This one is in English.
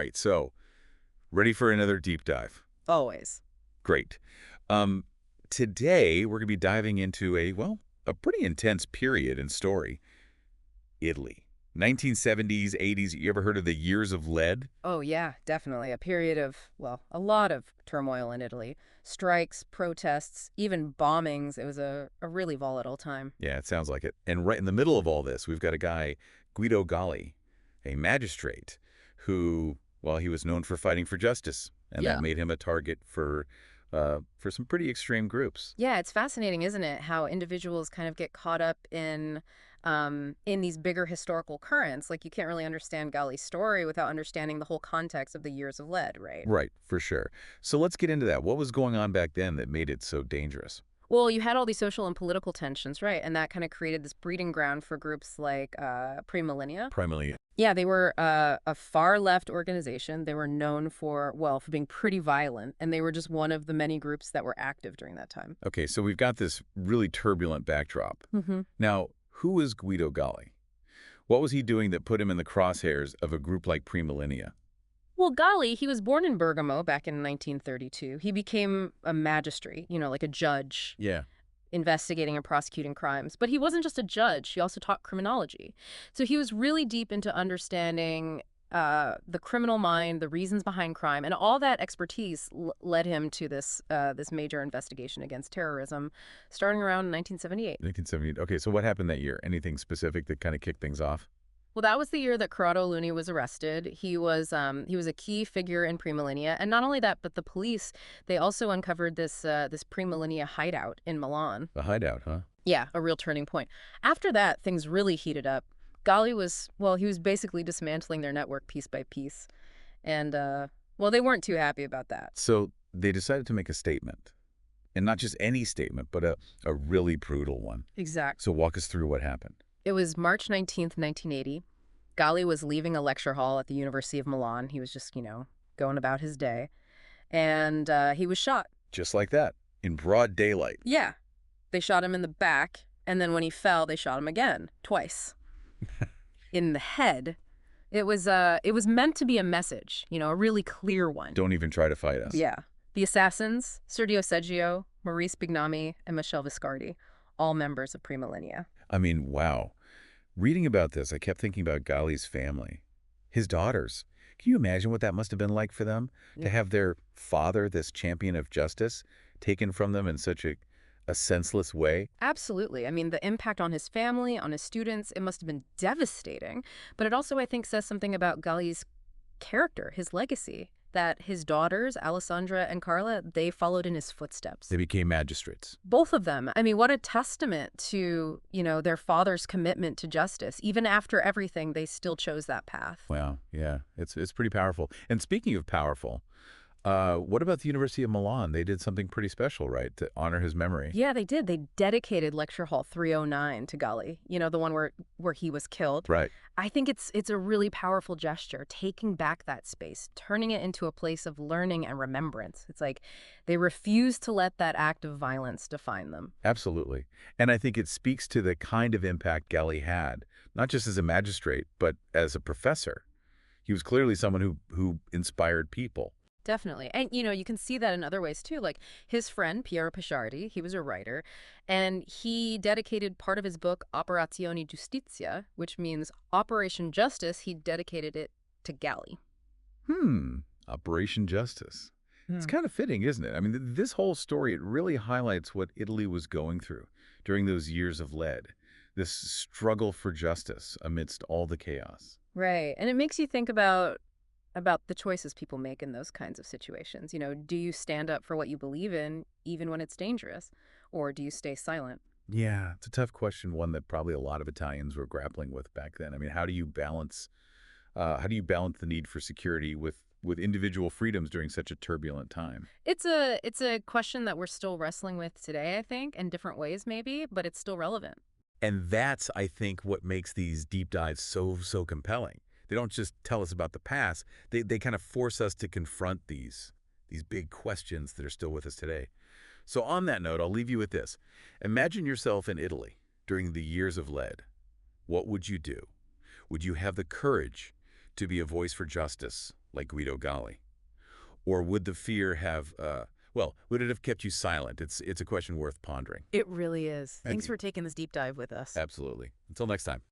right. So, ready for another deep dive? Always. Great. Um, Today, we're going to be diving into a pretty intense period in story. Italy. 1970s, 80s. You ever heard of the Years of Lead? Oh, yeah, definitely. A period of, well, a lot of turmoil in Italy. Strikes, protests, even bombings. It was a really volatile time. Yeah, it sounds like it. And right in the middle of all this, we've got a guy, Guido Galli, a magistrate, who, well, he was known for fighting for justice, and that Yeah. made him a target for some pretty extreme groups. Yeah, it's fascinating, isn't it? How individuals kind of get caught up in these bigger historical currents. Like you can't really understand Galli's story without understanding the whole context of the Years of Lead, right? Right, for sure. So let's get into that. What was going on back then that made it so dangerous? Well, you had all these social and political tensions, right? And that kind of created this breeding ground for groups like Prima Linea. Primarily. Yeah, they were a far left organization. They were known for, well, for being pretty violent, and they were just one of the many groups that were active during that time. Okay, so we've got this really turbulent backdrop. Now, who is Guido Galli? What was he doing that put him in the crosshairs of a group like Prima Linea? Well, Galli, he was born in Bergamo back in 1932. He became a magistrate, like a judge Yeah. investigating and prosecuting crimes. But he wasn't just a judge, he also taught criminology. So he was really deep into understanding the criminal mind, the reasons behind crime, and all that expertise led him to this major investigation against terrorism starting around 1978. 1970. Okay, so what happened that year? Anything specific that kind of kicked things off? Well, that was the year that Corrado Luni was arrested. He was a key figure in Prima Linea, and not only that, but the police they also uncovered this Prima Linea hideout in Milan. A hideout, huh? Yeah, a real turning point. After that, things really heated up. Galli was he was basically dismantling their network piece by piece, and they weren't too happy about that. So they decided to make a statement. And not just any statement, but a really brutal one. Exact. So walk us through what happened. It was March 19th, 1980. Galli was leaving a lecture hall at the University of Milan. He was just, going about his day, and he was shot. Just like that, in broad daylight. Yeah. They shot him in the back, and then when he fell, they shot him again, twice. In the head. It was meant to be a message, a really clear one. Don't even try to fight us. Yeah. The assassins, Sergio Seggio, Maurice Bignami, and Michele Viscardi, all members of Prima Linea. I mean, wow. Reading about this, I kept thinking about Galli's family. His daughters. Can you imagine what that must have been like for them? To have their father, this champion of justice, taken from them in such a senseless way? Absolutely. I mean, the impact on his family, on his students, it must have been devastating. But it also, I think, says something about Galli's character, his legacy, that his daughters, Alessandra and Carla, they followed in his footsteps. They became magistrates. Both of them. I mean, what a testament to, their father's commitment to justice. Even after everything, they still chose that path. Wow, yeah, it's pretty powerful. And speaking of powerful, what about the University of Milan? They did something pretty special, right, to honor his memory. Yeah, they did. They dedicated Lecture Hall 309 to Galli, the one where he was killed. Right. I think it's a really powerful gesture, taking back that space, turning it into a place of learning and remembrance. It's like they refuse to let that act of violence define them. Absolutely. And I think it speaks to the kind of impact Galli had, not just as a magistrate, but as a professor. He was clearly someone who inspired people. Definitely. And, you can see that in other ways, too. Like his friend, Piero Pisciardi, he was a writer, and he dedicated part of his book, Operazione Giustizia, which means Operation Justice, he dedicated it to Galli. Operation Justice. It's kind of fitting, isn't it? I mean, this whole story, it really highlights what Italy was going through during those years of lead, this struggle for justice amidst all the chaos. Right. And it makes you think about the choices people make in those kinds of situations. Do you stand up for what you believe in, even when it's dangerous? Or do you stay silent? Yeah, it's a tough question, one that probably a lot of Italians were grappling with back then. I mean, how do you balance the need for security with individual freedoms during such a turbulent time? It's a question that we're still wrestling with today, I think, in different ways maybe, but it's still relevant. And that's, I think, what makes these deep dives so compelling. They don't just tell us about the past. They kind of force us to confront these big questions that are still with us today. So on that note, I'll leave you with this. Imagine yourself in Italy during the years of lead. What would you do? Would you have the courage to be a voice for justice, like Guido Galli? Or would the fear have, well, would it have kept you silent? It's a question worth pondering. It really is. And Thanks for taking this deep dive with us. absolutely. Until next time.